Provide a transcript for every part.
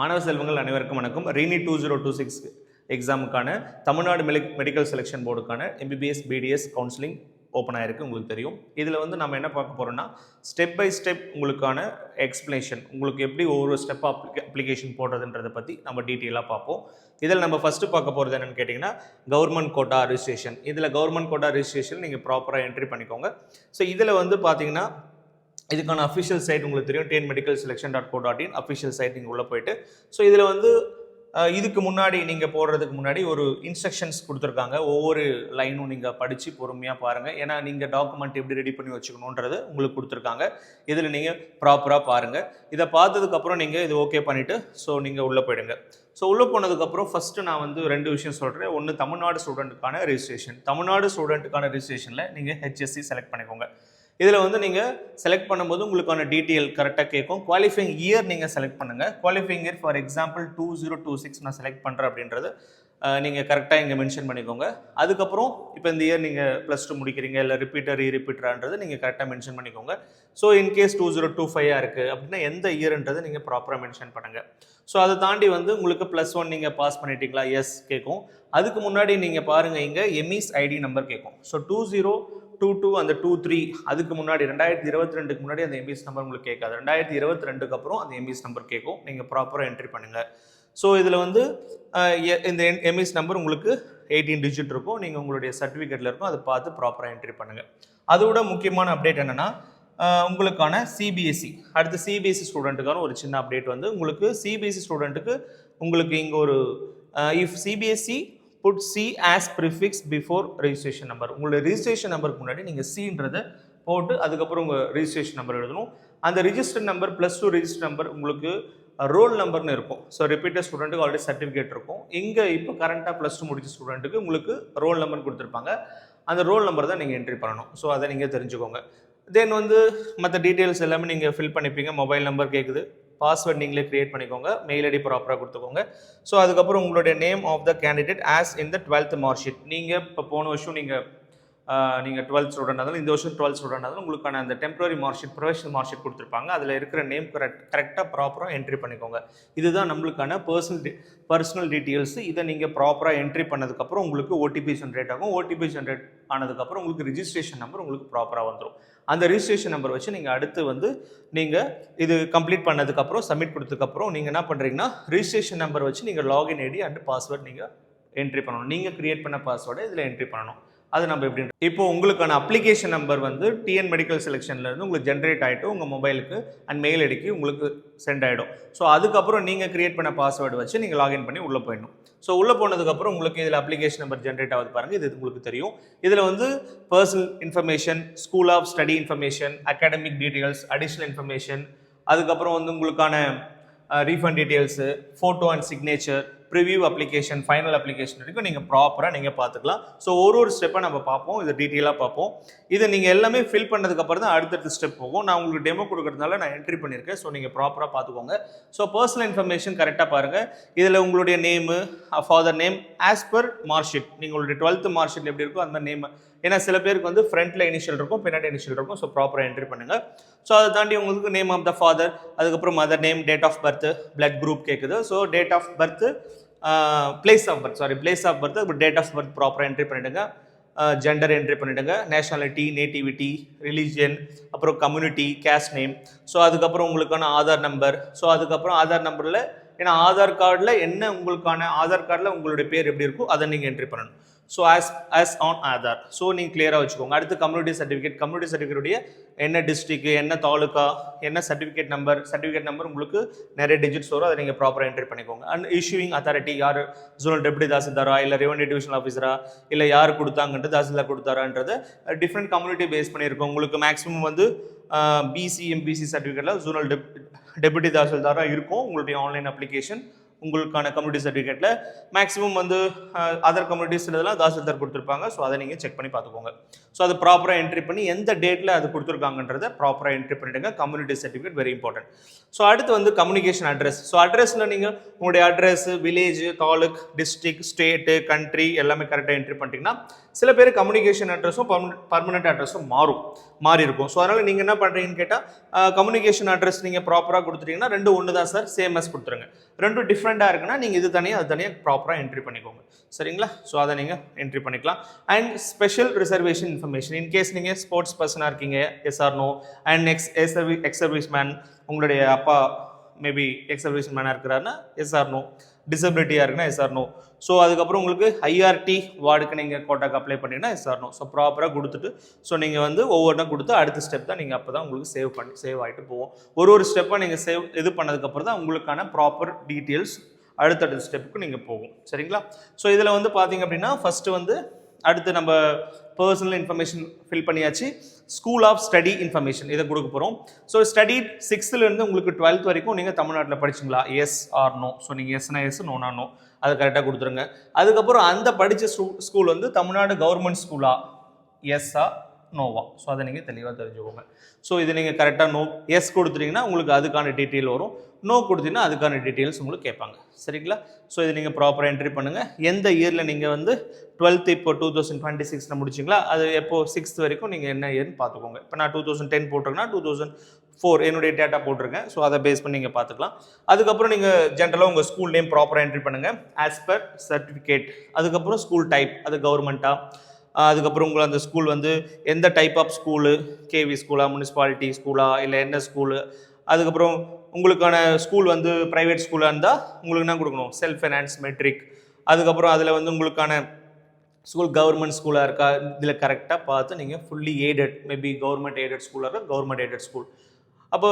மாணவ செல்வங்கள் அனைவருக்கும் வணக்கம். ரீனி 2026 எக்ஸாமுக்கான தமிழ்நாடு மெடிக்கல் செலெக்ஷன் போர்டுக்கான எம்பிபிஎஸ் பிடிஎஸ் கவுன்சிலிங் ஓப்பன் ஆயிருக்கு. உங்களுக்கு தெரியும். இதில் நம்ம என்ன பார்க்க போகிறோம்னா ஸ்டெப் பை ஸ்டெப் உங்களுக்கான எக்ஸ்பிளேஷன், உங்களுக்கு எப்படி ஒவ்வொரு ஸ்டெப் அப்ளிகேஷன் போடுறதுன்றதை பற்றி நம்ம டீட்டெயிலாக பார்ப்போம். இதில் நம்ம ஃபஸ்ட்டு பார்க்க போகிறது என்னென்னு கேட்டிங்கன்னா கவர்மெண்ட் கோட்டா ரிஜிஸ்ட்ரேஷன். இதில் கவர்மெண்ட் கோட்டா ரிஜிஸ்ட்ரேஷன் நீங்கள் ப்ராப்பராக என்ட்ரி பண்ணிக்கோங்க. ஸோ இதில் பார்த்தீங்கன்னா இதுக்கான அஃபிஷியல் சைட் உங்களுக்கு தெரியும், tnmedicalselection.co.in அஃபிஷியல் சைட் நீங்கள் உள்ளே போயிட்டு, ஸோ இதில் இதுக்கு முன்னாடி நீங்கள் போடுறதுக்கு முன்னாடி ஒரு இன்ஸ்ட்ரக்ஷன்ஸ் கொடுத்துருக்காங்க. ஒவ்வொரு லைனும் நீங்கள் படித்து பொறுமையாக பாருங்கள். ஏன்னா நீங்கள் டாக்குமெண்ட் எப்படி ரெடி பண்ணி வச்சுக்கணுன்றது உங்களுக்கு கொடுத்துருக்காங்க. இதில் நீங்கள் ப்ராப்பராக பாருங்கள். இதை பார்த்ததுக்கப்புறம் நீங்கள் இது ஓகே பண்ணிவிட்டு ஸோ நீங்கள் உள்ளே போயிடுங்க. ஸோ உள்ளே போனதுக்கப்புறம் ஃபஸ்ட்டு நான் 2 விஷயம் சொல்கிறேன். ஒன்று தமிழ்நாடு ஸ்டூடெண்ட்டுக்கான ரிஜிஸ்ட்ரேஷன். தமிழ்நாடு ஸ்டூடெண்ட்டுக்கான ரிஜிஸ்ட்ரேஷனில் நீங்கள் ஹெச்எஸ்சி செலக்ட் பண்ணிக்கோங்க. இதில் நீங்கள் செலக்ட் பண்ணும்போது உங்களுக்கான டீட்டெயில் கரெக்டாக கேட்கும். குவாலிஃபைங் இயர் நீங்கள் செலக்ட் பண்ணுங்கள். குவாலிஃபைங் இயர் ஃபார் எக்ஸாம்பிள் 2026 நான் செலக்ட் பண்ணுறேன் அப்படின்றது நீங்கள் கரெக்டாக இங்கே மென்ஷன் பண்ணிக்கோங்க. அதுக்கப்புறம் இப்போ இந்த இயர் நீங்கள் +2 முடிக்கிறீங்க, இல்லை ரிப்பீட்டரான்றது நீங்கள் கரெக்டாக மென்ஷன் பண்ணிக்கோங்க. ஸோ இன்கேஸ் 2025 இருக்குது அப்படின்னா எந்த இயர்ன்றது நீங்கள் ப்ராப்பராக மென்ஷன் பண்ணுங்கள். ஸோ அதை தாண்டி உங்களுக்கு +1 நீங்கள் பாஸ் பண்ணிட்டீங்களா, எஸ் கேட்கும். அதுக்கு முன்னாடி நீங்கள் பாருங்கள், இங்கே எம்இஸ் ஐடி நம்பர் கேட்கும். ஸோ 2022 அந்த 23 அதுக்கு முன்னாடி 2022க்கு முன்னாடி அந்த எம்பிஎஸ் நம்பர் உங்களுக்கு கேட்காது. 2022க்கு அப்புறம் அந்த எம்பிஎஸ் நம்பர் கேட்கும். நீங்கள் ப்ராப்பராக என்ட்ரி பண்ணுங்கள். ஸோ இதில் இந்த எம்பிஎஸ் நம்பர் உங்களுக்கு 18 டிஜிட் இருக்கும். நீங்கள் உங்களுடைய சர்டிஃபிகேட்டில் இருக்கும், அதை பார்த்து ப்ராப்பராக என்ட்ரி பண்ணுங்கள். அதோட முக்கியமான அப்டேட் என்னென்னா உங்களுக்கான சிபிஎஸ்சி, அடுத்து சிபிஎஸ்சி ஸ்டூடெண்ட்டுக்கான ஒரு சின்ன அப்டேட் உங்களுக்கு சிபிஎஸ்சி ஸ்டூடெண்ட்டுக்கு உங்களுக்கு இங்கே ஒரு if CBSE put C as prefix before registration number. உங்களுடைய ரிஜிஸ்ட்ரேஷன் நம்பருக்கு முன்னாடி நீங்கள் சின்றதை போட்டு அதுக்கப்புறம் உங்கள் ரிஜிஸ்ட்ரேஷன் நம்பர் எழுதணும். அந்த ரிஜிஸ்டர் நம்பர் +2 ரிஜிஸ்டர் நம்பர் உங்களுக்கு ரோல் நம்பர்னு இருக்கும். ஸோ ரிப்பீட்டர் ஸ்டூடெண்ட்டுக்கு ஆல்ரெடி சர்டிஃபிகேட் இருக்கும். இங்கே இப்போ கரண்ட்டாக +2 முடிச்ச ஸ்டூடெண்ட்டுக்கு உங்களுக்கு ரோல் நம்பர் கொடுத்துருப்பாங்க. அந்த ரோல் நம்பர் தான் நீங்கள் என்ட்ரி பண்ணணும். ஸோ அதை நீங்கள் தெரிஞ்சுக்கோங்க. தென் மற்ற டீட்டெயில்ஸ் எல்லாமே நீங்கள் ஃபில் பண்ணிப்பீங்க. மொபைல் நம்பர் கேட்குது, பாஸ்வேர்ட் நீங்களே கிரியேட் பண்ணிக்கோங்க, மெயில் ஐடி ப்ராப்பராக கொடுத்துக்கோங்க. ஸோ அதுக்கப்புறம் உங்களுடைய name of the candidate as in the 12th mark sheet. நீங்கள் இப்போ போன வருஷம் நீங்கள் 12th ஸ்டூடெண்ட் இருந்தாலும் இந்த வருஷம் 12th ஸ்டூடெண்ட் இருந்தாலும் உங்களுக்கான அந்த temporary mark sheet, professional mark sheet கொடுத்துருப்பாங்க. அதில் இருக்கிற நேம் கரெக்டாக ப்ராப்பராக என்ட்ரி பண்ணிக்கோங்க. இதுதான் நம்மளுக்கான பர்சனல் டீட்டெயில்ஸ். இதை நீங்கள் ப்ராப்பராக என்ட்ரி பண்ணதுக்கப்புறம் உங்களுக்கு ஓடிபி ஜென்ரேட் ஆகும். ஓடிபி ஜென்ரேட் ஆனதுக்கப்புறம் உங்களுக்கு ரிஜிஸ்ட்ரேஷன் நம்பர் உங்களுக்கு ப்ராப்பராக வந்துடும். அந்த ரிஜிஸ்ட்ரேஷன் நம்பர் வச்சு நீங்கள் அடுத்து நீங்கள் இது கம்ப்ளீட் பண்ணதுக்கப்புறம் சப்மிட் கொடுத்ததுக்கப்புறம் நீங்கள் என்ன பண்ணுறீங்கன்னா ரிஜிஸ்ட்ரேஷன் நம்பர் வச்சு நீங்கள் லாகின் ஐடி அண்ட் பாஸ்வேர்ட் நீங்கள் என்ட்ரி பண்ணணும். நீங்கள் கிரியேட் பண்ண பாஸ்வேர்டை இதில் என்ட்ரி பண்ணணும். அது நம்ம எப்படி இப்போ உங்களுக்கான அப்ளிகேஷன் நம்பர் டிஎன் மெடிக்கல் செலெக்ஷன்லேருந்து உங்களுக்கு ஜென்ரேட் ஆகிட்டு உங்கள் மொபைலுக்கு அண்ட் மெயில் ஐடிக்கு உங்களுக்கு சென்ட் ஆகிடும். ஸோ அதுக்கப்புறம் நீங்கள் கிரியேட் பண்ண பாஸ்வேர்டு வச்சு நீங்கள் லாகின் பண்ணி உள்ளே போயிடணும். ஸோ உள்ளே போனதுக்கப்புறம் உங்களுக்கு இதில் அப்ளிகேஷன் நம்பர் ஜென்ரேட் ஆகுது பாருங்கள். இது உங்களுக்கு தெரியும். இதில் personal information, school of study information, academic details, additional information, அதுக்கப்புறம் உங்களுக்கான refund details, photo and signature, preview application, final application வரைக்கும் நீங்கள் ப்ராப்பராக நீங்கள் பார்த்துக்கலாம். ஸோ ஒரு ஸ்டெப்பை நம்ம பார்ப்போம், இதை டீட்டெயிலாக பார்ப்போம். இதை நீங்கள் எல்லாமே ஃபில் பண்ணதுக்கப்புறம் தான் அடுத்தடுத்த ஸ்டெப் போகும். நான் உங்களுக்கு டெமோ கொடுக்கறதுனால நான் என்ட்ரி பண்ணியிருக்கேன். ஸோ நீங்கள் ப்ராப்பராக பார்த்துக்கோங்க. ஸோ பர்சனல் இன்ஃபர்மேஷன் கரெக்டாக பாருங்கள். இதில் உங்களுடைய name, father name as per mark sheet, நீங்களுடைய 12th மார்க் ஷீட் எப்படி இருக்கோ அந்த நேம். ஏன்னா சில பேருக்கு ஃப்ரண்ட்டில் இனிஷியல் இருக்கும், பின்னாடி இனிஷியல் இருக்கும். ஸோ ப்ராப்பராக என்ட்ரி பண்ணுங்கள். ஸோ அதை தாண்டி உங்களுக்கு நேம் ஆஃப் த ஃபாதர், அதுக்கப்புறம் mother name, date of birth, blood group கேட்குது. So date of birth, place of birth, date of birth ப்ராப்பராக என்ட்ரி பண்ணிவிடுங்க. ஜெண்டர் என்ட்ரி பண்ணிவிடுங்க. நேஷனாலிட்டி, நேட்டிவிட்டி, ரிலீஜியன், அப்புறம் கம்யூனிட்டி, கேஸ்ட் நேம். ஸோ அதுக்கப்புறம் உங்களுக்கான Aadhaar number. So அதுக்கப்புறம் ஆதார் நம்பரில் ஏன்னா ஆதார் கார்டில் ஆதார் கார்டில் உங்களுடைய பேர் எப்படி இருக்கோ அதை நீங்கள் என்ட்ரி பண்ணணும். So as on Aadhaar. So நீங்கள் கிளியராக வச்சுக்கோங்க. அடுத்து கம்யூனிட்டி சர்டிஃபிகேட்டுடைய என்ன டிஸ்ட்ரிக்ட், என்ன தாலுக்கா, என்ன சர்டிஃபிகேட் நம்பர் உங்களுக்கு நிறைய டிஜிட்ஸ் வரும். அதை நீங்கள் ப்ராப்பராக என்ட்ரி பண்ணிக்கோங்க. அண்ட் இஷ்யூவிங் அத்தாரிட்டி யார், ஜோனல் டெப்யூட்டி தாசில்தாரா, இல்லை ரெவன்யூ டிவிஷனல் ஆஃபீஸரா, இல்லை யார் கொடுத்தாங்கன்ட்டு தாசில்தார் கொடுத்தாரான்றது டிஃப்ரெண்ட் கம்யூனிட்டி பேஸ் பண்ணியிருக்கோம். உங்களுக்கு மேக்ஸிமம் பிசி எம்பிசி சர்டிஃபிகேட்டில் ஜோனல் டெப்யூட்டி தாசில்தாராக இருக்கும். உங்களுடைய ஆன்லைன் அப்ளிகேஷன் உங்களுக்கான கம்யூனிட்டி சர்டிஃபிகேட்டில் மேக்ஸிமம் அதர் கம்யூனிட்டிஸ் இதெல்லாம் தாசில்தார் கொடுத்துருப்பாங்க. ஸோ அதை நீங்கள் செக் பண்ணி பார்த்துக்கோங்க. ஸோ அதை ப்ராப்பராக என்ட்ரி பண்ணி எந்த டேட்டில் அது கொடுத்துருக்காங்கன்றதை ப்ராப்பராக என்ட்ரி பண்ணிவிடுங்க. Community certificate very important. So அடுத்து கம்யூனிகேஷன் அட்ரஸ். ஸோ அட்ரஸில் நீங்கள் உங்களுடைய address, village, taluk, district, state, country எல்லாமே கரெக்டாக என்ட்ரி பண்ணிட்டீங்கன்னா சில பேர் கம்யூனிகேஷன் அட்ரஸும் பர்மனெண்ட் அட்ரஸும் மாறி இருக்கும். ஸோ அதனால் நீங்கள் என்ன பண்ணுறீங்கன்னு கேட்டால் கம்யூனிகேஷன் அட்ரஸ் நீங்கள் ப்ராப்பராக கொடுத்துட்டீங்கன்னா ரெண்டும் ஒன்று தான் சார், சேம் as கொடுத்துருங்க. ரெண்டும் டிஃப்ரெண்ட்டாக இருக்குன்னா நீங்கள் இது தனியாக அது தனியாக ப்ராப்பராக என்ட்ரி பண்ணிக்கோங்க. சரிங்களா? ஸோ அதை நீங்கள் என்ட்ரி பண்ணிக்கலாம். And special reservation information, in case நீங்கள் ஸ்போர்ட்ஸ் பர்சனாக இருக்கீங்க, yes or no. And ex service man, உங்களுடைய அப்பா மேபி எக்ஸ் சர்வீஸ் மேனாக இருக்கிறாருன்னா எஸ் ஆர் நோ. டிசபிலிட்டியாக இருக்குன்னா எஸ் ஆர் நோ. ஸோ அதுக்கப்புறம் உங்களுக்கு ஐஆர்டி வார்டுக்கு நீங்கள் கோட்டாக்கு அப்ளை பண்ணிங்கன்னா எஸ் ஆர் நோ. ஸோ ப்ராப்பராக கொடுத்துட்டு ஸோ நீங்கள் வந்து ஒவ்வொன்றா கொடுத்து அடுத்த ஸ்டெப் தான் நீங்கள் அப்போ தான் உங்களுக்கு சேவ் ஆகிட்டு போவோம். ஒரு ஸ்டெப்பாக நீங்கள் இது பண்ணதுக்கப்புறம் தான் உங்களுக்கான ப்ராப்பர் டீட்டெயில்ஸ் அடுத்தடுத்த ஸ்டெப்புக்கு நீங்கள் போகும். சரிங்களா? ஸோ இதில் வந்து பார்த்தீங்க அப்படின்னா ஃபஸ்ட்டு வந்து அடுத்து நம்ம பர்சனல் இன்ஃபர்மேஷன் ஃபில் பண்ணியாச்சு. ஸ்கூல் ஆஃப் ஸ்டடி இன்ஃபர்மேஷன் இதை கொடுக்க போகிறோம். ஸோ ஸ்டடி 6th உங்களுக்கு 12th வரைக்கும் நீங்கள் தமிழ்நாட்டில் படிச்சிங்களா, எஸ் ஆர் நோ. ஸோ நீங்கள் எஸ்னா எஸ், நோனா நோ, அதை கரெக்டாக கொடுத்துருங்க. அதுக்கப்புறம் அந்த படித்த ஸ்கூல் வந்து தமிழ்நாடு கவர்மெண்ட் ஸ்கூலா, எஸ்ஸா நோவா. ஸோ அதை நீங்கள் தெளிவாக தெரிஞ்சுக்கோங்க. ஸோ இது நீங்கள் கரெக்டாக நோ எஸ் கொடுத்துட்டீங்கன்னா உங்களுக்கு அதுக்கான டீட்டெயில் வரும், நோ கொடுத்தீங்கன்னா அதுக்கான டீட்டெயில்ஸ் உங்களுக்கு கேட்பாங்க. சரிங்களா? ஸோ இது நீங்கள் ப்ராப்பராக என்ட்ரி பண்ணுங்கள். எந்த இயரில் நீங்கள் வந்து 12th இப்போ 2026 முடிச்சிங்களா, அது எப்போ 6th வரைக்கும் நீங்கள் என்ன இயர்னு பார்த்துக்கோங்க. இப்போ நான் 2010 போட்டிருக்கேன்னா 2004 என்னுடைய டேட்டா போட்டிருக்கேன். ஸோ அதை பேஸ் பண்ணி நீங்கள் பார்த்துக்கலாம். அதுக்கப்புறம் நீங்கள் ஜென்ரலாக உங்கள் ஸ்கூல் நேம் ப்ராப்பராக என்ட்ரி பண்ணுங்கள் ஆஸ் பர் சர்டிஃபிகேட். அதுக்கப்புறம் ஸ்கூல் டைப், அது கவர்மெண்ட்டா, அதுக்கப்புறம் உங்களை அந்த ஸ்கூல் வந்து எந்த டைப் ஆஃப் ஸ்கூலு, கேவி ஸ்கூலா, முனிசிபாலிட்டி ஸ்கூலா, இல்லை என்ன ஸ்கூலு. அதுக்கப்புறம் உங்களுக்கான ஸ்கூல் வந்து ப்ரைவேட் ஸ்கூலாக இருந்தால் உங்களுக்கு என்ன கொடுக்கணும், செல்ஃப் ஃபைனான்ஸ் மெட்ரிக். அதுக்கப்புறம் அதில் வந்து உங்களுக்கான ஸ்கூல் கவர்மெண்ட் ஸ்கூலாக இருக்கா, இதில் கரெக்டாக பார்த்து நீங்கள் fully aided, maybe government aided ஸ்கூலாக இருக்கா, கவர்மெண்ட் எய்டட் ஸ்கூல். அப்போ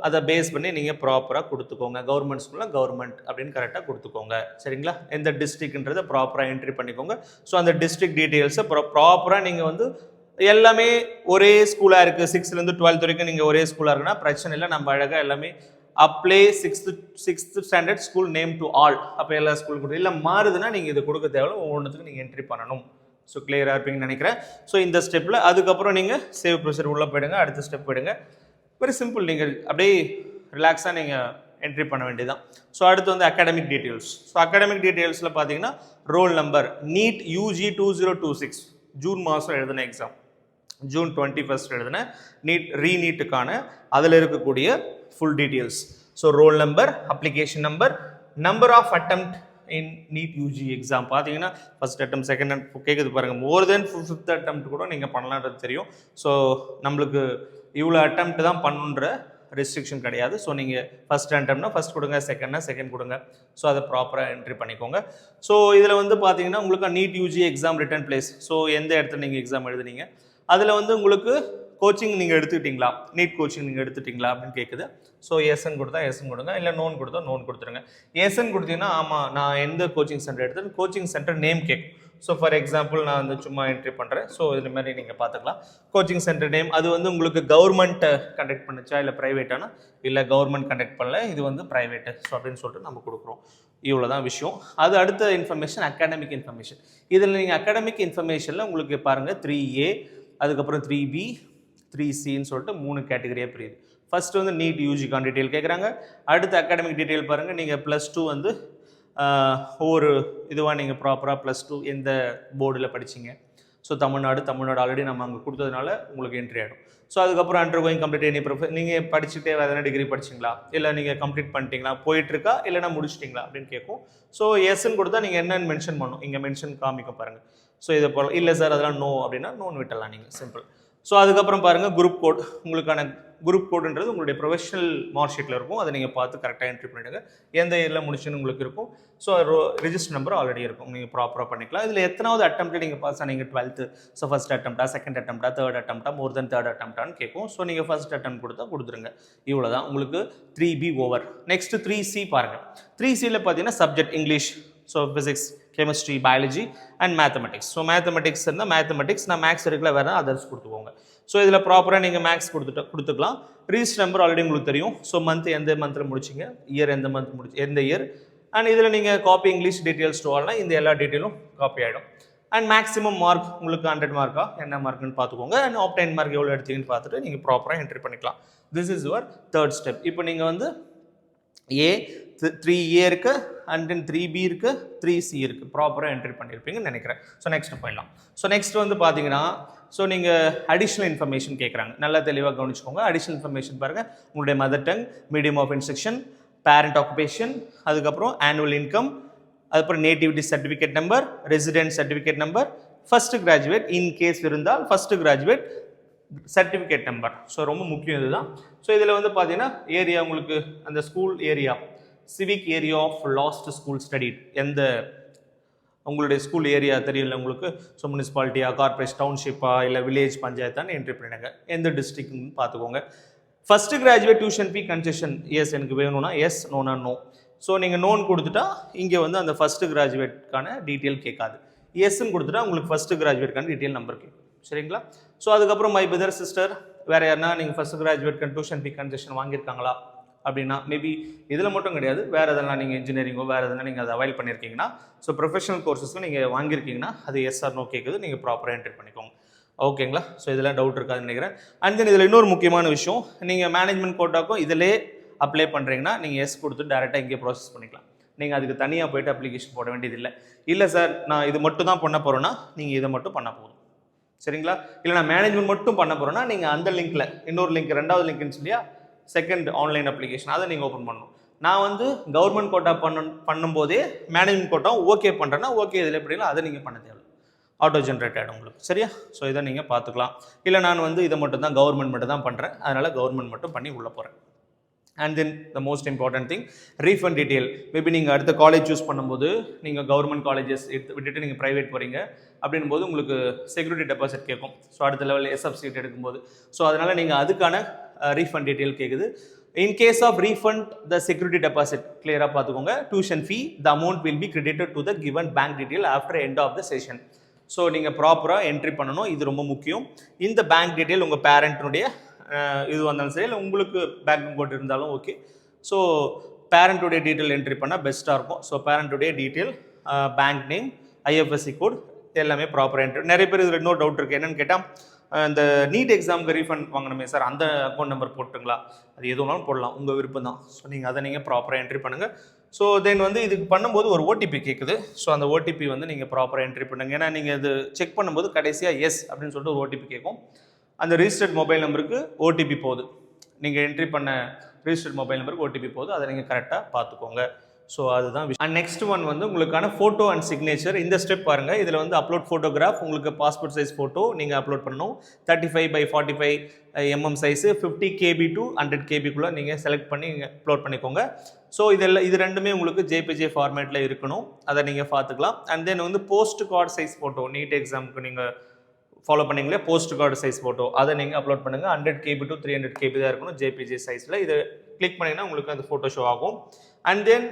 அதை பேஸ் பண்ணி நீங்கள் ப்ராப்பராக கொடுத்துக்கோங்க. கவர்மெண்ட் ஸ்கூலில் கவர்மெண்ட் அப்படின்னு கரெக்டாக கொடுத்துக்கோங்க. சரிங்களா? எந்த டிஸ்ட்ரிக்ட்ன்றதை ப்ராப்பராக என்ட்ரி பண்ணிக்கோங்க. ஸோ அந்த டிஸ்ட்ரிக்ட் டீட்டெயில்ஸை ப்ராப்பராக நீங்கள் வந்து எல்லாமே ஒரே ஸ்கூலாக இருக்குது, 6th 12th வரைக்கும் நீங்கள் ஒரே ஸ்கூலாக இருக்குன்னா பிரச்சனை இல்லை. நம்ம அழகாக எல்லாமே apply 6th standard school name to all, அப்போ எல்லா ஸ்கூல் கொடுத்து இல்லை மாறுதுன்னா நீங்கள் இது கொடுக்க தேவையில்ல, ஒவ்வொன்றுத்துக்கு நீங்கள் என்ட்ரி பண்ணணும். ஸோ கிளியராக இருப்பீங்கன்னு நினைக்கிறேன். ஸோ இந்த ஸ்டெப்பில் அதுக்கப்புறம் நீங்கள் சேவ் ப்ரொசீஜர் உள்ளே போயிடுங்க, அடுத்த ஸ்டெப் போயிடுங்க. வெரி சிம்பிள், நீங்கள் அப்படியே ரிலாக்ஸாக நீங்கள் என்ட்ரி பண்ண வேண்டியதான். ஸோ அடுத்து வந்து அகாடமிக் டீட்டெயில்ஸ். ஸோ அகாடமிக் டீட்டெயில்ஸில் பார்த்தீங்கன்னா roll number, NEET UG 2026 June மாதம் எழுதின எக்ஸாம், ஜூன் 21 எழுதின ரீநீட்டுக்கான அதில் இருக்கக்கூடிய full details. So roll number, application number, number of attempt in NEET UG exam. பார்த்தீங்கன்னா ஃபஸ்ட் அட்டெம்ப்ட், செகண்ட் அட்டெம்ப்ட் கேட்குது பாருங்கள், மோர் தென் 5th அட்டெம்ப்ட் கூட நீங்கள் பண்ணலான்றது தெரியும். ஸோ நம்மளுக்கு இவ்வளோ அட்டெம்ப்ட் தான் பண்ணுன்ற ரெஸ்ட்ரிக்ஷன் கிடையாது. ஸோ நீங்கள் ஃபஸ்ட் அட்டெம்ப்ட்னா ஃபஸ்ட் கொடுங்க, செகண்ட்னா செகண்ட் கொடுங்க. ஸோ அதை ப்ராப்பராக என்ட்ரி பண்ணிக்கோங்க. ஸோ இதில் வந்து பார்த்தீங்கன்னா உங்களுக்கு NEET UG exam written place, so எந்த இடத்துல நீங்கள் எக்ஸாம் எழுதுனீங்க, அதில் வந்து உங்களுக்கு கோச்சிங் நீங்கள் எடுத்துக்கிட்டீங்களா, நீட் கோச்சிங் நீங்கள் எடுத்துட்டிங்களா அப்படின்னு கேட்குது. ஸோ எஸ்என் கொடுத்தா எஸ்என் கொடுங்க, இல்லை நோன் கொடுத்தா நோன் கொடுத்துருங்க. எஸ்என் கொடுத்தீங்கன்னா ஆமாம் நான் எந்த கோச்சிங் சென்டர் எடுத்தேன், கோச்சிங் சென்டர் நேம் கேட்கும். ஸோ ஃபார் எக்ஸாம்பிள் நான் வந்து சும்மா என்ட்ரி பண்ணுறேன். ஸோ இது மாதிரி நீங்கள் பார்த்துக்கலாம். கோச்சிங் சென்டர் நேம் அது வந்து உங்களுக்கு கவர்மெண்ட் கண்டக்ட் பண்ணுச்சா இல்லை ப்ரைவேட்டானா, இல்லை கவர்மெண்ட் கண்டக்ட் பண்ணல, இது வந்து ப்ரைவேட்டு. ஸோ அப்படின்னு சொல்லிட்டு நம்ம கொடுக்குறோம். இவ்வளோ தான் விஷயம். அது அடுத்த இன்ஃபர்மேஷன் அகாடமிக் இன்ஃபர்மேஷன். இதில் நீங்கள் அகாடமிக் இன்ஃபர்மேஷனில் உங்களுக்கு பாருங்கள் 3A, அதுக்கப்புறம் 3B, 3Cன்னு சொல்லிட்டு 3 கேட்டகரியாக பிரியுது. ஃபர்ஸ்ட் வந்து நீட் யூஜிக்கான டீட்டெயில் கேட்குறாங்க. அடுத்த அகாடமிக் டீட்டெயில் பாருங்கள், நீங்கள் +2 வந்து ஒவ்வொரு இதுவாக நீங்கள் ப்ராப்பராக +2 எந்த போர்டில் படிச்சிங்க. ஸோ தமிழ்நாடு ஆல்ரெடி நம்ம அங்கே கொடுத்ததுனால உங்களுக்கு என்ட்ரி ஆகிடும். ஸோ அதுக்கப்புறம் அண்டர்கோயிங் கம்ப்ளீட் எனி நீங்கள் படிச்சுட்டே வேறு எதனா டிகிரி படிச்சிங்களா, இல்லை நீங்கள் கம்ப்ளீட் பண்ணிட்டீங்களா, போயிட்டுருக்கா, இல்லைனா முடிச்சிட்டிங்களா அப்படின்னு கேட்கும். ஸோ எஸ்ன்னு கொடுத்தா நீங்கள் என்னென்னு மென்ஷன் பண்ணணும், இங்கே மென்ஷன் காமிக்கும் பாருங்கள். ஸோ இதை போல் இல்லை சார் அதெல்லாம் நோ அப்படின்னா நோன் விட்டலாம் நீங்கள், சிம்பிள். ஸோ அதுக்கப்புறம் பாருங்கள் குரூப் கோட், உங்களுக்கான குரூப் கோடுன்றது உங்களுடைய ப்ரொஃபஷனல் மார்க் ஷீட்டில் இருக்கும். அதை நீங்கள் பார்த்து கரெக்டாக என்ட்ரி பண்ணிவிடுங்க. எந்த இயரில் முடிச்சுன்னு உங்களுக்கு இருக்கும். ஸோ ரிஜிஸ்டர் நம்பர் ஆல்ரெடி இருக்கும், நீங்கள் ப்ராப்பராக பண்ணிக்கலாம். இதில் எத்தனாவது அட்டெம்ப்ட் நீங்கள் பாஸ் ஆனீங்க 12th. ஸோ ஃபஸ்ட் அட்டெம்ப்டா, செகண்ட் அட்டெம்ப்டா, தேர்ட் அட்டெம்ப்டா, மோர் தென் தேர்ட் அட்டெம்ப்டான்னு கேட்கும். ஸோ நீங்கள் ஃபஸ்ட் அட்டெம்ப்ட் கொடுத்துருங்க. இவ்வளோ தான் உங்களுக்கு 3B ஓவர். நெக்ஸ்ட் 3C பாருங்கள். 3Cயில் பார்த்தீங்கன்னா subject English, so physics, chemistry, biology and mathematics. So mathematics இருந்தால் மேத்தமெட்டிக்ஸ், நான் மேக்ஸ் இருக்குல்ல வேறு அதர்ஸ் கொடுத்துக்கோங்க. ஸோ இதில் ப்ராப்பராக நீங்கள் மேக்ஸ் கொடுத்துக்கலாம். ரிஜிஸ்டர் நம்பர் ஆல்ரெடி உங்களுக்கு தெரியும். ஸோ மந்த் எந்த மந்தில் முடிச்சிங்க, இயர் எந்த மந்த் எந்த இயர். அண்ட் இதில் நீங்கள் காப்பி இங்கிலீஷ் டீட்டெயில்ஸ் டு ஆல்னா இந்த எல்லா டீட்டெயிலும் காப்பி ஆகிடும். அண்ட் மேக்ஸிமம் மார்க் உங்களுக்கு 100 மார்க்கா என்ன மார்க்குன்னு பார்த்துக்கோங்க. அண்ட் ஆப்டைன் மார்க் எவ்வளோ எடுத்தீங்கன்னு பார்த்துட்டு நீங்கள் ப்ராப்பராக என்ட்ரி பண்ணிக்கலாம். This is your third step. இப்போ நீங்கள் வந்து ஏ 3A இருக்குது அண்ட் தென் 3B இருக்குது 3C இருக்குது, ப்ராப்பராக என்ட்ரி பண்ணியிருப்பீங்கன்னு நினைக்கிறேன். ஸோ நெக்ஸ்ட் போயிடலாம். ஸோ நெக்ஸ்ட் வந்து பார்த்தீங்கன்னா ஸோ நீங்கள் அடிஷ்னல் இன்ஃபர்மேஷன் கேட்குறாங்க, நல்லா தெளிவாக கவனிச்சுக்கோங்க. அடிஷ்னல் இன்ஃபர்மேஷன் பாருங்கள், உங்களுடைய mother tongue, medium of instruction, parent occupation, அதுக்கப்புறம் ஆனுவல் இன்கம், அதுக்கப்புறம் nativity certificate number, resident certificate number, first graduate in case இருந்தால் first graduate certificate number. So ரொம்ப முக்கியம் இதுதான். ஸோ இதில் வந்து பார்த்தீங்கன்னா ஏரியா உங்களுக்கு அந்த school area, civic area of last school study, எந்த உங்களுடைய ஸ்கூல் ஏரியா தெரியல உங்களுக்கு, ஸோ முனிசிபாலிட்டியா, கார்பரேஷன், டவுன்ஷிப்பா, இல்லை வில்லேஜ் பஞ்சாயத்தான்னு என்ட்ரி பண்ணிடுங்க. எந்த டிஸ்ட்ரிக்ட்னு பார்த்துக்கோங்க. First graduate tuition fee concession yes எனக்கு வேணும்னா எஸ், நோனா நோ. ஸோ நீங்கள் நோன் கொடுத்துட்டா இங்கே வந்து அந்த ஃபஸ்ட்டு கிராஜுவேட்கான டீட்டெயில் கேட்காது. எஸ்ன்னு கொடுத்துட்டா உங்களுக்கு ஃபஸ்ட்டு கிராஜுவேட்கான டீட்டெயில் நம்பர் கேட்கும். சரிங்களா? ஸோ அதுக்கப்புறம் மை பிரதர் சிஸ்டர் வேறு யாருன்னா நீங்கள் ஃபஸ்ட்டு கிராஜுவேட்கான டியூஷன் ஃபீ கன்செஷன் வாங்கியிருக்காங்களா அப்படின்னா, மேபி இதில் மட்டும் கிடையாது, வேறு எதெல்லாம் நீங்கள் இன்ஜினியரிங்கோ வேறு எதனா நீங்கள் அதை அவைல் பண்ணியிருக்கீங்கன்னா, ஸோ ப்ரொஃபஷனல் கோர்சஸ்க்கு நீங்கள் வாங்கியிருக்கீங்கன்னா அது எஸ் ஆர் நோ கேட்குது, நீங்கள் ப்ராப்பராக என்ட்ரி பண்ணிக்கோங்க. ஓகேங்களா? ஸோ இதெல்லாம் டவுட் இருக்காதுன்னு நினைக்கிறேன். அண்ட் தென் இதில் இன்னொரு முக்கியமான விஷயம், நீங்கள் மேனேஜ்மெண்ட் கோட்டாக்கும் இதிலே அப்ளை பண்ணுறீங்கன்னா நீங்கள் எஸ் கொடுத்து டேரெக்டாக இங்கே ப்ராசஸ் பண்ணிக்கலாம். நீங்கள் அதுக்கு தனியாக போய்ட்டு அப்ளிகேஷன் போட வேண்டியது இல்லை. இல்லை சார் நான் இது மட்டும் தான் பண்ண போகிறேன்னா நீங்கள் இதை மட்டும் பண்ண போதும். சரிங்களா? இல்லை நான் மேனேஜ்மெண்ட் மட்டும் பண்ண போகிறேன்னா நீங்கள் அந்த லிங்க்கில் இன்னொரு லிங்க், ரெண்டாவது லிங்க்னு சொல்லியா செகண்ட் ஆன்லைன் அப்ளிகேஷன், அதை நீங்கள் ஓப்பன் பண்ணணும். நான் வந்து கவர்மெண்ட் கோட்டா பண்ணும்போதே மேனேஜ்மெண்ட் கோட்டா ஓகே பண்ணுறேன்னா ஓகே, இதில் எப்படின்னா அதை நீங்கள் பண்ண தேவை, ஆட்டோ ஜென்ரேட் ஆகிடும் உங்களுக்கு. சரியா? ஸோ இதை நீங்கள் பார்த்துக்கலாம். இல்லை நான் வந்து இதை மட்டும் தான் கவர்மெண்ட் மட்டும் தான் பண்ணுறேன், அதனால் கவர்மெண்ட் மட்டும் பண்ணி உள்ளே போகிறேன். And then the most important thing, refund detail. Maybe நீங்கள் அடுத்த காலேஜ் சூஸ் பண்ணும்போது நீங்கள் கவர்மெண்ட் காலேஜஸ் விட்டுட்டு நீங்கள் ப்ரைவேட் போகிறீங்க அப்படின் போது உங்களுக்கு செக்யூரிட்டி டெபாசிட் கேட்கும். ஸோ அடுத்த லெவலில் எஸ்எஃப் சீட் எடுக்கும்போது, ஸோ அதனால் நீங்கள் அதுக்கான ரீஃபண்ட் டீட்டெயில் கேட்குது. In case of refund the security deposit கிளியராக பார்த்துக்கோங்க. Tuition fee the amount will be credited to the given bank detail after end of the session. So நீங்கள் ப்ராப்பராக என்ட்ரி பண்ணணும், இது ரொம்ப முக்கியம். இந்த பேங்க் டீட்டெயில் உங்கள் பேரண்ட்னுடைய இது வந்தாலும் சரி, இல்லை உங்களுக்கு பேங்க் அக்கௌண்ட் இருந்தாலும் ஓகே. ஸோ பேரண்ட்டுடைய டீட்டெயில் என்ட்ரி பண்ணால் பெஸ்ட்டாக இருக்கும். ஸோ பேரண்ட்டுடைய detail, bank name, IFSC code எல்லாமே ப்ராப்பராக என்ட்ரி. நிறைய பேர் இதில் இன்னொரு டவுட் இருக்குது, என்னென்னு கேட்டால் இந்த நீட் எக்ஸாமுக்கு ரீஃபண்ட் வாங்கணுமே சார், அந்த அக்கௌண்ட் நம்பர் போட்டுங்களா? அது எதுவும் போடலாம், உங்கள் விருப்பம் தான். ஸோ நீங்கள் அதை நீங்கள் ப்ராப்பராக என்ட்ரி பண்ணுங்கள். ஸோ தென் வந்து இதுக்கு பண்ணும்போது ஒரு ஓடிபி கேட்குது. ஸோ அந்த ஓடிபி வந்து நீங்கள் ப்ராப்பராக என்ட்ரி பண்ணுங்கள். ஏன்னா நீங்கள் இது செக் பண்ணும்போது கடைசியாக எஸ் அப்படின்னு சொல்லிட்டு ஒரு ஓடிபி கேட்கும். அந்த ரிஜிஸ்டர்ட் மொபைல் நம்பருக்கு ஓடிபி போகுது, நீங்கள் என்ட்ரி பண்ண ரிஜிஸ்டர்ட் மொபைல் நம்பருக்கு ஓடிபி போகுது, அதை நீங்கள் கரெக்டாக பார்த்துக்கோங்க. ஸோ அதுதான் விஷயம். அண்ட் நெக்ஸ்ட் ஒன் வந்து உங்களுக்கான ஃபோட்டோ அண்ட் சிக்னேச்சர். இந்த ஸ்டெப் பாருங்கள். இதில் வந்து அப்லோட் ஃபோட்டோகிராஃப், உங்களுக்கு பாஸ்போர்ட் சைஸ் ஃபோட்டோ நீங்கள் அப்லோட் பண்ணணும். 35x45 mm size, 50 KB to 100 KBக்குள்ளே நீங்கள் செலக்ட் பண்ணி அப்லோட் பண்ணிக்கோங்க. ஸோ இது ரெண்டுமே உங்களுக்கு ஜேபிஜே ஃபார்மேட்டில் இருக்கணும், அதை நீங்கள் பார்த்துக்கலாம். அண்ட் தென் வந்து post card size photo, NEET எக்ஸாமுக்கு நீங்கள் ஃபாலோ பண்ணிங்களே போஸ்ட் கார்டு சைஸ் ஃபோட்டோ, அதை நீங்கள் அப்லோட் பண்ணுங்கள். 100 KB to 300 KB தான் இருக்கணும் ஜேபிஜே சைஸில். இதை கிளிக் பண்ணிங்கன்னா உங்களுக்கு அந்த ஃபோட்டோ ஷோ ஆகும். அண்ட் தென்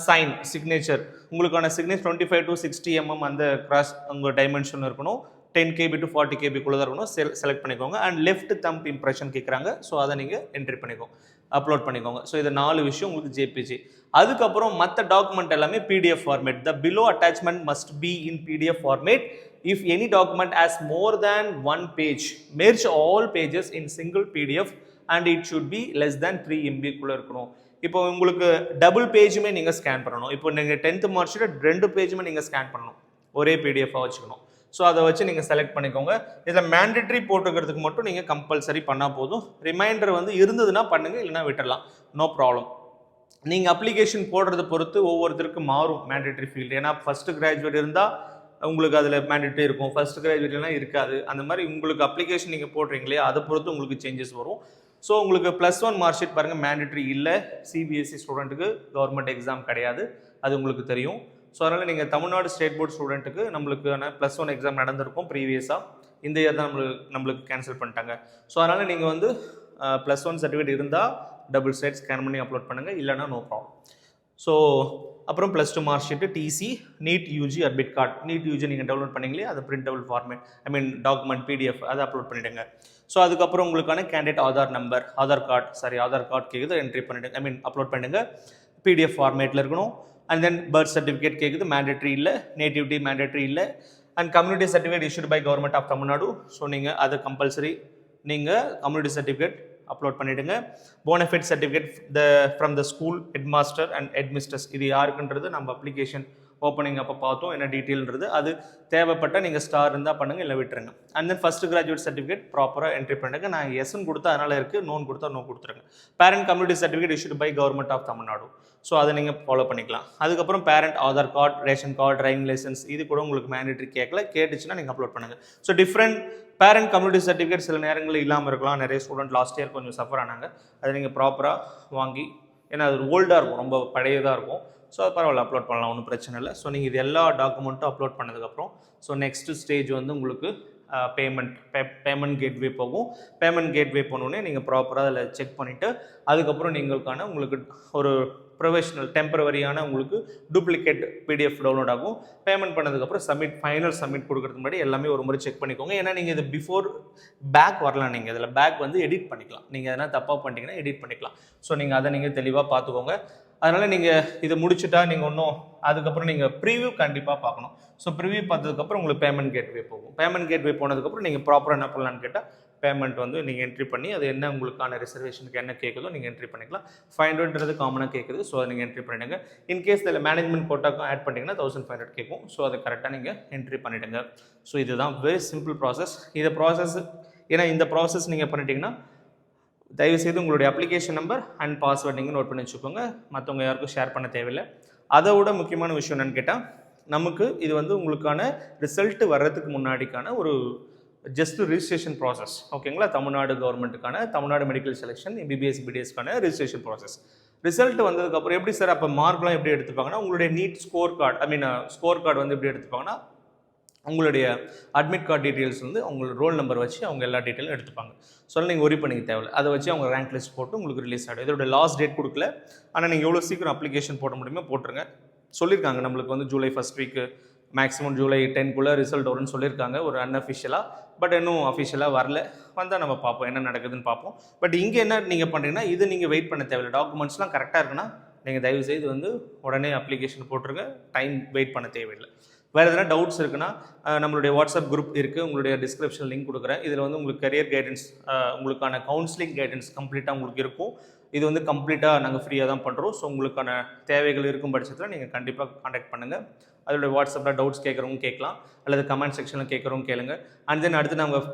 சைன் சிக்னேச்சர், உங்களுக்கான சிக்னேச்சர் 25 to 60 mm அந்த கிராஸ் உங்கள் டைமென்ஷன் இருக்கணும். 10 KB to 40 KBக்குள்ளே தான் இருக்கணும். செலக்ட் பண்ணிக்கோங்க. அண்ட் லெஃப்ட் தம்ப் இம்ப்ரெஷன் கேட்குறாங்க. ஸோ அதை நீங்கள் என்ட்ரி பண்ணிக்கோங்க, அப்லோட் பண்ணிக்கோங்க. ஸோ இது 4 விஷயம் உங்களுக்கு ஜேபிஜி. அதுக்கப்புறம் மற்ற டாக்குமெண்ட் எல்லாமே PDF format. The below attachment must be in PDF format. If any document has more than one page, merge all pages in single PDF and it should be less than 3 MB குள்ளே இருக்கணும். இப்போ உங்களுக்கு double பேஜுமே நீங்கள் scan பண்ணணும். இப்போ நீங்கள் 10th mark sheet 2 பேஜுமே நீங்கள் scan பண்ணணும், ஒரே PDF-ஆக வச்சுக்கணும். ஸோ அதை வச்சு நீங்கள் செலக்ட் பண்ணிக்கோங்க. இதில் மேண்டேட்ரி போட்டுக்கிறதுக்கு மட்டும் நீங்கள் கம்பல்சரி பண்ணால் போதும். ரிமைண்டர் வந்து இருந்ததுன்னா பண்ணுங்கள், இல்லைனா விட்டுடலாம், நோ ப்ராப்ளம். நீங்கள் அப்ளிகேஷன் போடுறதை பொறுத்து ஒவ்வொருத்தருக்கும் மாறும் மேண்டேட்ரி ஃபீல்டு. ஏன்னா ஃபஸ்ட்டு கிராஜுவேட் இருந்தால் உங்களுக்கு அதில் மேண்டேட்ரி இருக்கும், ஃபஸ்ட் கிராஜுவேட்லாம் இருக்காது. அந்த மாதிரி உங்களுக்கு அப்ளிகேஷன் நீங்கள் போடுறீங்களே அதை பொறுத்து உங்களுக்கு சேஞ்சஸ் வரும். ஸோ உங்களுக்கு +1 மார்க் ஷீட் பாருங்கள், மேண்டேட்ரி இல்லை. சிபிஎஸ்சி ஸ்டூடெண்ட்டுக்கு கவர்மெண்ட் எக்ஸாம் கிடையாது, அது உங்களுக்கு தெரியும். ஸோ அதனால் நீங்கள் தமிழ்நாடு ஸ்டேட் போர்ட் ஸ்டூடெண்ட்டுக்கு நம்மளுக்கான +1 எக்ஸாம் நடந்திருக்கும் ப்ரீவியஸாக. இந்த இயர் தான் நம்மளுக்கு கேன்சல் பண்ணிட்டாங்க. ஸோ அதனால் நீங்கள் வந்து +1 சர்டிஃபிகேட் இருந்தால் டபுள் சைட் ஸ்கேன் பண்ணி அப்லோட் பண்ணுங்கள், இல்லைனா நோ ப்ராப்ளம். ஸோ அப்புறம் +2 mark sheet, TC, NEET UG admit card. NEET UG நீங்கள் டவுன்லோட் பண்ணிங்களே அது பிரிண்டபிள் ஃபார்மேட், டாக்குமெண்ட் PDF அதை அப்லோட் பண்ணிவிடுங்க. ஸோ அதுக்கப்புறம் உங்களுக்கான candidate Aadhaar number, Aadhaar card கேட்குது, என்ட்ரி பண்ணிவிடுங்க, அப்லோட் பண்ணுங்கள். PDF ஃபார்மேட்டில் இருக்கணும். அண்ட் தென் பர்த் சர்டிஃபிகேட் கேட்குது, மேண்டேட்ரி இல்லை. நேட்டிவிட்டி மேண்டேட்ரி இல்லை. And community certificate issued by government of Tamil Nadu. So நீங்கள் அது கம்பல்சரி, நீங்கள் கம்யூனிட்டி சர்டிஃபிகேட் அப்லோட் பண்ணிவிடுங்க. Bonafide certificate from the school head master and head mister's இது யாருக்குன்றது நம்ம அப்ளிகேஷன் ஓப்பனிங் அப்போ பார்த்தோம் என்ன டீட்டெயில்ன்றது. அது தேவைப்பட்டால் நீங்கள் ஸ்டார் இருந்தால் பண்ணுங்கள், இல்லை விட்டுருங்க. And then first graduate certificate ப்ராப்பராக என்ட்ரி பண்ணுங்க. நான் எஸ்ன்னு கொடுத்தா அதனால் இருக்குது, நோன் கொடுத்தா நோ கொடுத்துருங்க. Parent community certificate issued by government of Tamil Nadu. So அதை நீங்கள் ஃபாலோ பண்ணிக்கலாம். அதுக்கப்புறம் parent Aadhaar card, ration card, driving licence இது கூட உங்களுக்கு மேண்டேட்டரி கேட்டுச்சுன்னா நீங்கள் அப்லோட் பண்ணுங்கள். So different parent community certificate சில நேரங்களில் இல்லாமல் இருக்கலாம். நிறைய ஸ்டூடெண்ட் லாஸ்ட் இயர் கொஞ்சம் சஃபர் ஆனாங்க. அதை நீங்கள் ப்ராப்பராக வாங்கி, ஏன்னா அது ஓல்டாக இருக்கும், ரொம்ப பழையதாக இருக்கும். ஸோ அது பரவாயில்ல, அப்லோட் பண்ணலாம், ஒன்றும் பிரச்சனை இல்லை. ஸோ நீங்கள் இது எல்லா டாக்குமெண்ட்டும் அப்லோட் பண்ணதுக்கப்புறம் ஸோ நெக்ஸ்ட்டு ஸ்டேஜ் வந்து உங்களுக்கு பேமெண்ட் கேட்வே போகும். பேமெண்ட் கேட்வே போனோடனே நீங்கள் ப்ராப்பராக அதில் செக் பண்ணிவிட்டு அதுக்கப்புறம் உங்களுக்கு ஒரு ப்ரொஃபஷனல் டெம்பரவரியான உங்களுக்கு டூப்ளிகேட் பிடிஎஃப் டவுன்லோட் ஆகும். பேமெண்ட் பண்ணதுக்கப்புறம் ஃபைனல் சப்மிட் கொடுக்குறதுக்கு முன்னாடி எல்லாமே ஒரு முறை செக் பண்ணிக்கோங்க. ஏன்னா நீங்கள் இது பிஃபோர் பேக் வரலாம், நீங்கள் இதில் பேக் வந்து எடிட் பண்ணிக்கலாம். நீங்கள் எதனா தப்பாக பண்ணிட்டீங்கன்னா எடிட் பண்ணிக்கலாம். ஸோ நீங்கள் அதை நீங்கள் தெளிவாக பார்த்துக்கோங்க. அதனால் நீங்கள் இதை முடிச்சுட்டா நீங்கள் ஒன்றும் அதுக்கப்புறம் நீங்கள் ப்ரீவியூ கண்டிப்பாக பார்க்கணும். ஸோ ப்ரிவியூ பார்த்ததுக்கப்புறம் உங்களுக்கு பேமெண்ட் கேட்வே போகும். பேமெண்ட் கேட்வே போனதுக்கப்புறம் நீங்கள் ப்ராப்பராக என்ன பண்ணலான்னு கேட்டால் பேமெண்ட் வந்து நீங்கள் என்ட்ரி பண்ணி அது என்ன உங்களுக்கான ரிசர்வேஷனுக்கு என்ன கேட்குதோ நீங்கள் என்ட்ரி பண்ணிக்கலாம். 500 காமனாக கேட்குது. ஸோ அதை நீங்கள் என்ட்ரி பண்ணிவிடுங்க. இன்கேஸ் இதில் மேனேஜ்மெண்ட் கோட்டாக்கும் ஆட் பண்ணிட்டீங்கன்னா 1500 கேட்கும். ஸோ அதை கரெக்டாக நீங்கள் என்ட்ரி பண்ணிவிடுங்க. ஸோ இதுதான் வெரி சிம்பிள் ப்ராசஸ். இந்த ப்ராசஸ் ஏன்னா இந்த ப்ராசஸ் நீங்கள் பண்ணிட்டீங்கன்னா தயவுசெய்து உங்களுடைய அப்ளிகேஷன் நம்பர் அண்ட் பாஸ்வேர்ட் நீங்கள் நோட் பண்ணி வச்சுக்கோங்க. மற்றவங்க யாருக்கும் ஷேர் பண்ண தேவையில்லை. அதை விட முக்கியமான விஷயம் என்னென்னு கேட்டால் நமக்கு இது வந்து உங்களுக்கான ரிசல்ட் வர்றதுக்கு முன்னாடிக்கான ஒரு ஜஸ்ட் ரிஜிஸ்ட்ரேஷன் ப்ராசஸ். ஓகேங்களா? தமிழ்நாடு கவர்மெண்ட்டுக்கான தமிழ்நாடு மெடிக்கல் செலெக்ஷன் எம்பிபிஎஸ் பிடிஎஸ்க்கான ரிஜிஸ்ட்ரேஷன் ப்ராசஸ். ரிசல்ட் வந்ததுக்கப்புறம் எப்படி சார் அப்போ மார்க்லாம் எப்படி எடுத்துப்பாங்கன்னா உங்களுடைய NEET score card score card வந்து எப்படி எடுத்துப்பாங்கன்னா உங்களுடைய அட்மிட் கார்டு டீட்டெயில்ஸ் வந்து உங்களோட ரோல் நம்பர் வச்சு அவங்க எல்லா டீட்டெயிலும் எடுத்துப்பாங்க. ஸோ நீங்கள் ஒரி பண்ணிக்க தேவையில்லை. அதை வச்சு அவங்க ரேங்க் லிஸ்ட் போட்டு உங்களுக்கு ரிலீஸ் ஆகிடும். இதோட லாஸ்ட் டேட் கொடுக்கல, ஆனால் நீங்கள் எவ்வளோ சீக்கிரம் அப்ளிகேஷன் போட முடியுமோ போட்டுருங்க. சொல்லியிருக்காங்க நம்மளுக்கு வந்து July 1 week maximum July 10 result வரும்னு சொல்லியிருக்காங்க ஒரு அன்அஃபிஷியலாக. பட் இன்னும் அஃபிஷியலாக வரல. வந்தால் நம்ம பார்ப்போம் என்ன நடக்குதுன்னு பார்ப்போம். பட் இங்கே என்ன நீங்கள் பண்ணுறீங்கன்னா இது நீங்கள் வெயிட் பண்ண தேவையில்லை. டாக்குமெண்ட்ஸ்லாம் கரெக்டாக இருக்குன்னா நீங்கள் தயவுசெய்து வந்து உடனே அப்ளிகேஷன் போட்டுருங்க. டைம் வெயிட் பண்ண தேவையில்லை. வேறு எதனா டவுட்ஸ் இருக்குன்னா நம்மளுடைய வாட்ஸ்அப் குரூப் இருக்குது, உங்களுடைய டிஸ்கிரிப்ஷன் லிங்க் கொடுக்குறேன். இதில் வந்து உங்களுக்கு கரியர் கைடன்ஸ், உங்களுக்கான கவுன்சிலிங் கைடன்ஸ் கம்ப்ளீட்டாக உங்களுக்கு இருக்கும். இது வந்து கம்ப்ளீட்டாக நாங்கள் ஃப்ரீயாக தான் பண்ணுறோம். ஸோ உங்களுக்கான தேவைகள் இருக்கும் பட்சத்தில் நீங்கள் கண்டிப்பாக காண்டாக்ட் பண்ணுங்கள். அதோட வாட்ஸ்அப்பில் டவுட்ஸ் கேட்குறவங்க கேட்கலாம், அல்லது கமெண்ட் செக்ஷனில் கேட்குறவங்க கேளுங்க. அண்ட் தென் அடுத்து நாங்கள்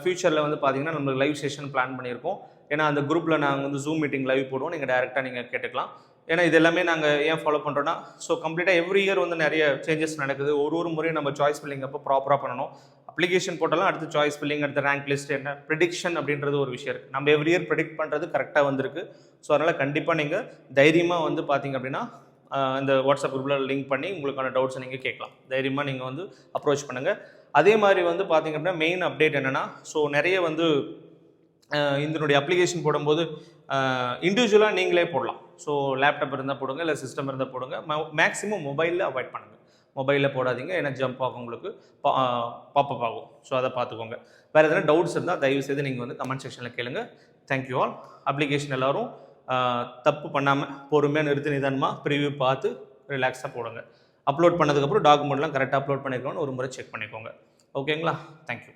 ஃபியூச்சரில் வந்து பார்த்திங்கன்னா நம்மளுக்கு லைவ் செஷன் பிளான் பண்ணியிருக்கோம். ஏன்னா அந்த குரூப்பில் நாங்கள் வந்து ஜூம் மீட்டிங் லைவ் போடுவோம். நீங்கள் டேரெக்டாக நீங்கள் கேட்டுக்கலாம். ஏன்னா இது எல்லாமே நாங்கள் ஏன் ஃபாலோ பண்ணுறோன்னா ஸோ கம்ப்ளீட்டாக எவ்ரி இயர் வந்து நிறைய சேஞ்சஸ் நடக்குது. ஒரு முறையும் நம்ம சாய்ஸ் ஃபில்லிங் அப்போ ப்ராப்பராக பண்ணணும். அப்ளிகேஷன் போட்டாலும் அடுத்து சாய்ஸ் ஃபில்லிங், அடுத்து ரேங்க் லிஸ்ட், என்ன ப்ரிடிக்ஷன் அப்படின்றது ஒரு விஷயம் இருக்குது. நம்ம எவ்ரி இயர் ப்ரிடிக்ட் பண்ணுறது கரெக்டாக வந்திருக்கு. ஸோ அதனால் கண்டிப்பாக நீங்கள் தைரியமாக வந்து பார்த்திங்க அப்படின்னா இந்த வாட்ஸ்அப் குரூப்பில் லிங்க் பண்ணி உங்களுக்கான டவுட்ஸை நீங்கள் கேட்கலாம். தைரியமாக நீங்கள் வந்து அப்ரோச் பண்ணுங்கள். அதே மாதிரி வந்து பார்த்திங்க அப்படின்னா மெயின் அப்டேட் என்னென்னா ஸோ நிறைய வந்து இதனுடைய அப்ளிகேஷன் போடும்போது இண்டிவிஜுவலாக நீங்களே போடலாம். ஸோ லேப்டாப் இருந்தால் போடுங்க, இல்லை சிஸ்டம் இருந்தால் போடுங்க. மேக்ஸிமம் மொபைலில் அவாய்ட் பண்ணுங்கள். மொபைலில் போடாதீங்க, ஏன்னா ஜம்ப் ஆகும், உங்களுக்கு பாப்பப் ஆகும். ஸோ அதை பார்த்துக்கோங்க. வேறு எதனா டவுட்ஸ் இருந்தால் தயவுசெய்து நீங்கள் வந்து கமெண்ட் செக்ஷனில் கேளுங்க. Thank you all. அப்ளிகேஷன் எல்லோரும் தப்பு பண்ணாமல் பொறுமையாக நிறுத்தி நிதானமாக ப்ரிவியூ பார்த்து ரிலாக்ஸாக போடுங்க. அப்லோட் பண்ணதுக்கப்புறம் டாக்குமெண்ட்லாம் கரெக்டாக அப்லோட் பண்ணிக்கோன்னு ஒரு முறை செக் பண்ணிக்கோங்க. ஓகேங்களா? தேங்க்யூ.